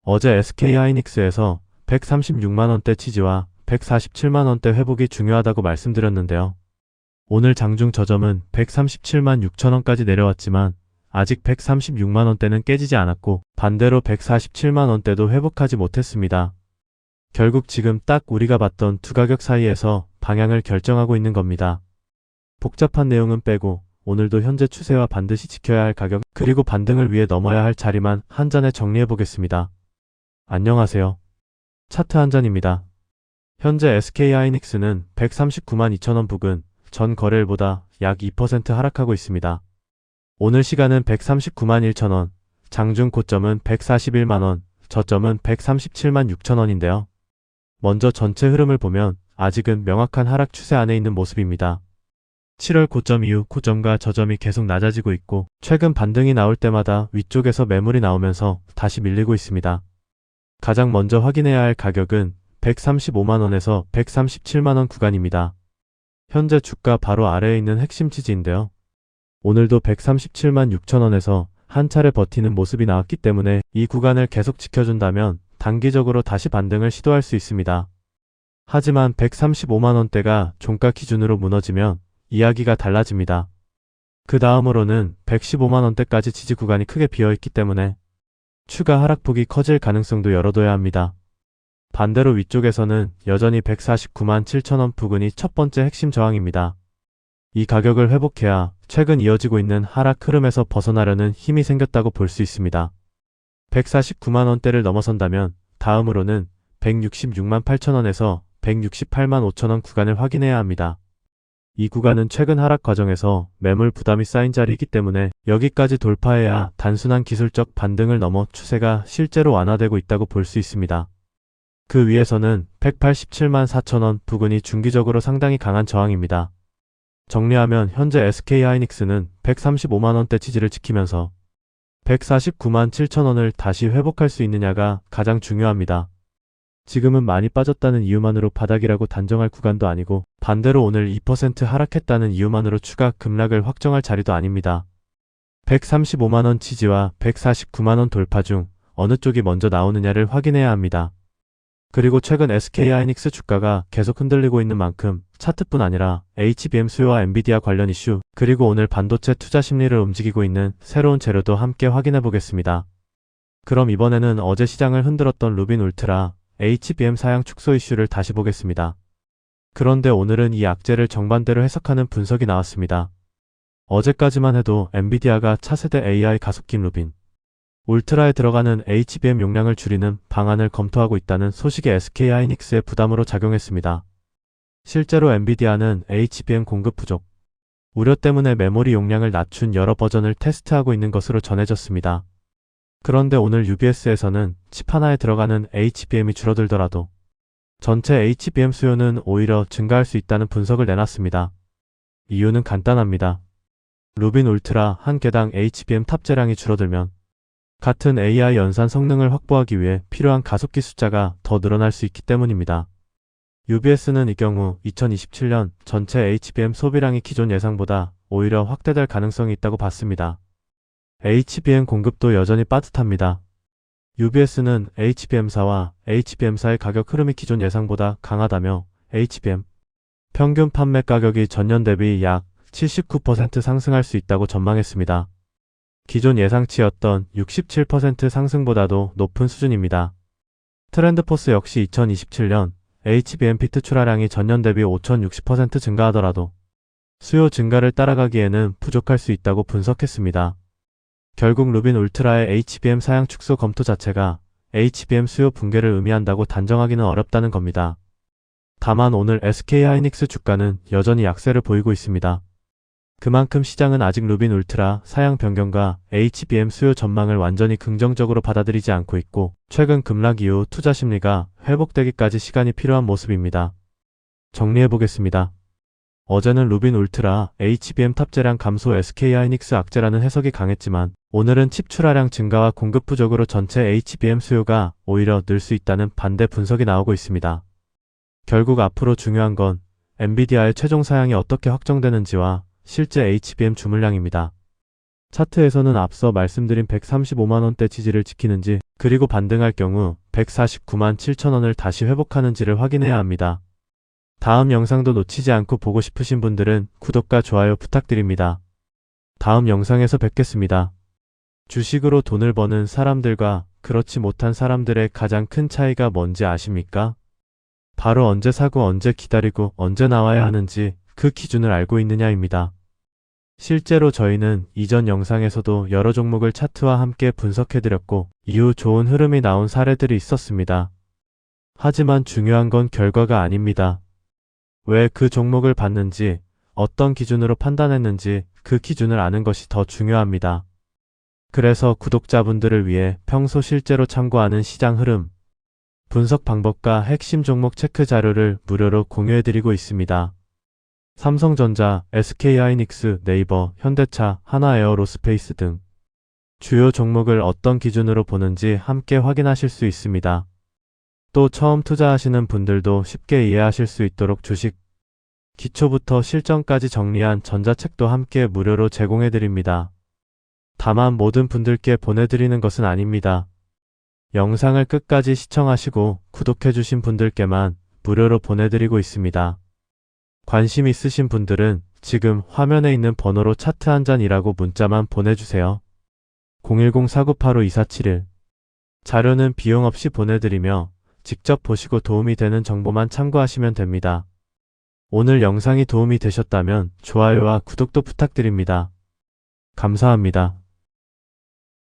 어제 SK하이닉스에서 136만원대 지지와 147만원대 회복이 중요하다고 말씀드렸는데요. 오늘 장중 저점은 137만 6천원까지 내려왔지만 아직 136만원대는 깨지지 않았고 반대로 147만원대도 회복하지 못했습니다. 결국 지금 딱 우리가 봤던 두 가격 사이에서 방향을 결정하고 있는 겁니다. 복잡한 내용은 빼고 오늘도 현재 추세와 반드시 지켜야 할 가격 그리고 반등을 위해 넘어야 할 자리만 한 잔에 정리해 보겠습니다. 안녕하세요. 차트 한 잔입니다. 현재 SK하이닉스는 139만 2천원 부근 전 거래일보다 약 2% 하락하고 있습니다. 오늘 시간은 139만 1천원, 장중 고점은 141만원, 저점은 137만 6천원인데요. 먼저 전체 흐름을 보면 아직은 명확한 하락 추세 안에 있는 모습입니다. 7월 고점 이후 고점과 저점이 계속 낮아지고 있고 최근 반등이 나올 때마다 위쪽에서 매물이 나오면서 다시 밀리고 있습니다. 가장 먼저 확인해야 할 가격은 135만원에서 137만원 구간입니다. 현재 주가 바로 아래에 있는 핵심 지지인데요. 오늘도 137만 6천원에서 한 차례 버티는 모습이 나왔기 때문에 이 구간을 계속 지켜준다면 단기적으로 다시 반등을 시도할 수 있습니다. 하지만 135만원대가 종가 기준으로 무너지면 이야기가 달라집니다. 그 다음으로는 115만원대까지 지지 구간이 크게 비어있기 때문에 추가 하락폭이 커질 가능성도 열어둬야 합니다. 반대로 위쪽에서는 여전히 149만 7천원 부근이 첫 번째 핵심 저항입니다. 이 가격을 회복해야 최근 이어지고 있는 하락 흐름에서 벗어나려는 힘이 생겼다고 볼 수 있습니다. 149만원대를 넘어선다면 다음으로는 166만 8천원에서 168만 5천원 구간을 확인해야 합니다. 이 구간은 최근 하락 과정에서 매물 부담이 쌓인 자리이기 때문에 여기까지 돌파해야 단순한 기술적 반등을 넘어 추세가 실제로 완화되고 있다고 볼 수 있습니다. 그 위에서는 187만 4천원 부근이 중기적으로 상당히 강한 저항입니다. 정리하면 현재 SK하이닉스는 135만원대 지지를 지키면서 149만 7천원을 다시 회복할 수 있느냐가 가장 중요합니다. 지금은 많이 빠졌다는 이유만으로 바닥이라고 단정할 구간도 아니고 반대로 오늘 2% 하락했다는 이유만으로 추가 급락을 확정할 자리도 아닙니다. 135만원 지지와 149만원 돌파 중 어느 쪽이 먼저 나오느냐를 확인해야 합니다. 그리고 최근 SK하이닉스 주가가 계속 흔들리고 있는 만큼 차트뿐 아니라 HBM 수요와 엔비디아 관련 이슈 그리고 오늘 반도체 투자 심리를 움직이고 있는 새로운 재료도 함께 확인해 보겠습니다. 그럼 이번에는 어제 시장을 흔들었던 루빈 울트라 HBM 사양 축소 이슈를 다시 보겠습니다. 그런데 오늘은 이 악재를 정반대로 해석하는 분석이 나왔습니다. 어제까지만 해도 엔비디아가 차세대 AI 가속기 루빈 울트라에 들어가는 HBM 용량을 줄이는 방안을 검토하고 있다는 소식이 SK하이닉스의 부담으로 작용했습니다. 실제로 엔비디아는 HBM 공급 부족 우려 때문에 메모리 용량을 낮춘 여러 버전을 테스트하고 있는 것으로 전해졌습니다. 그런데 오늘 UBS에서는 칩 하나에 들어가는 HBM이 줄어들더라도 전체 HBM 수요는 오히려 증가할 수 있다는 분석을 내놨습니다. 이유는 간단합니다. 루빈 울트라 한 개당 HBM 탑재량이 줄어들면 같은 AI 연산 성능을 확보하기 위해 필요한 가속기 숫자가 더 늘어날 수 있기 때문입니다. UBS는 이 경우 2027년 전체 HBM 소비량이 기존 예상보다 오히려 확대될 가능성이 있다고 봤습니다. HBM 공급도 여전히 빠듯합니다. UBS는 HBM사와 HBM사의 가격 흐름이 기존 예상보다 강하다며 HBM 평균 판매 가격이 전년 대비 약 79% 상승할 수 있다고 전망했습니다. 기존 예상치였던 67% 상승보다도 높은 수준입니다. 트렌드포스 역시 2027년 HBM 피트 출하량이 전년 대비 5,060% 증가하더라도 수요 증가를 따라가기에는 부족할 수 있다고 분석했습니다. 결국 루빈 울트라의 HBM 사양 축소 검토 자체가 HBM 수요 붕괴를 의미한다고 단정하기는 어렵다는 겁니다. 다만 오늘 SK하이닉스 주가는 여전히 약세를 보이고 있습니다. 그만큼 시장은 아직 루빈 울트라 사양 변경과 HBM 수요 전망을 완전히 긍정적으로 받아들이지 않고 있고 최근 급락 이후 투자 심리가 회복되기까지 시간이 필요한 모습입니다. 정리해보겠습니다. 어제는 루빈 울트라 HBM 탑재량 감소 SK하이닉스 악재라는 해석이 강했지만 오늘은 칩 출하량 증가와 공급 부족으로 전체 HBM 수요가 오히려 늘 수 있다는 반대 분석이 나오고 있습니다. 결국 앞으로 중요한 건 엔비디아의 최종 사양이 어떻게 확정되는지와 실제 HBM 주물량입니다. 차트에서는 앞서 말씀드린 135만원대 지지를 지키는지, 그리고 반등할 경우 149만 7천원을 다시 회복하는지를 확인해야 합니다. 다음 영상도 놓치지 않고 보고 싶으신 분들은 구독과 좋아요 부탁드립니다. 다음 영상에서 뵙겠습니다. 주식으로 돈을 버는 사람들과 그렇지 못한 사람들의 가장 큰 차이가 뭔지 아십니까? 바로 언제 사고 언제 기다리고 언제 나와야 하는지 그 기준을 알고 있느냐입니다. 실제로 저희는 이전 영상에서도 여러 종목을 차트와 함께 분석해드렸고 이후 좋은 흐름이 나온 사례들이 있었습니다. 하지만 중요한 건 결과가 아닙니다. 왜 그 종목을 봤는지, 어떤 기준으로 판단했는지 그 기준을 아는 것이 더 중요합니다. 그래서 구독자분들을 위해 평소 실제로 참고하는 시장 흐름, 분석 방법과 핵심 종목 체크 자료를 무료로 공유해드리고 있습니다. 삼성전자, SK하이닉스, 네이버, 현대차, 하나에어로스페이스 등 주요 종목을 어떤 기준으로 보는지 함께 확인하실 수 있습니다. 또 처음 투자하시는 분들도 쉽게 이해하실 수 있도록 주식 기초부터 실전까지 정리한 전자책도 함께 무료로 제공해드립니다. 다만 모든 분들께 보내드리는 것은 아닙니다. 영상을 끝까지 시청하시고 구독해주신 분들께만 무료로 보내드리고 있습니다. 관심 있으신 분들은 지금 화면에 있는 번호로 차트 한 잔이라고 문자만 보내주세요. 010-4985-2471 자료는 비용 없이 보내드리며 직접 보시고 도움이 되는 정보만 참고하시면 됩니다. 오늘 영상이 도움이 되셨다면 좋아요와 구독도 부탁드립니다. 감사합니다.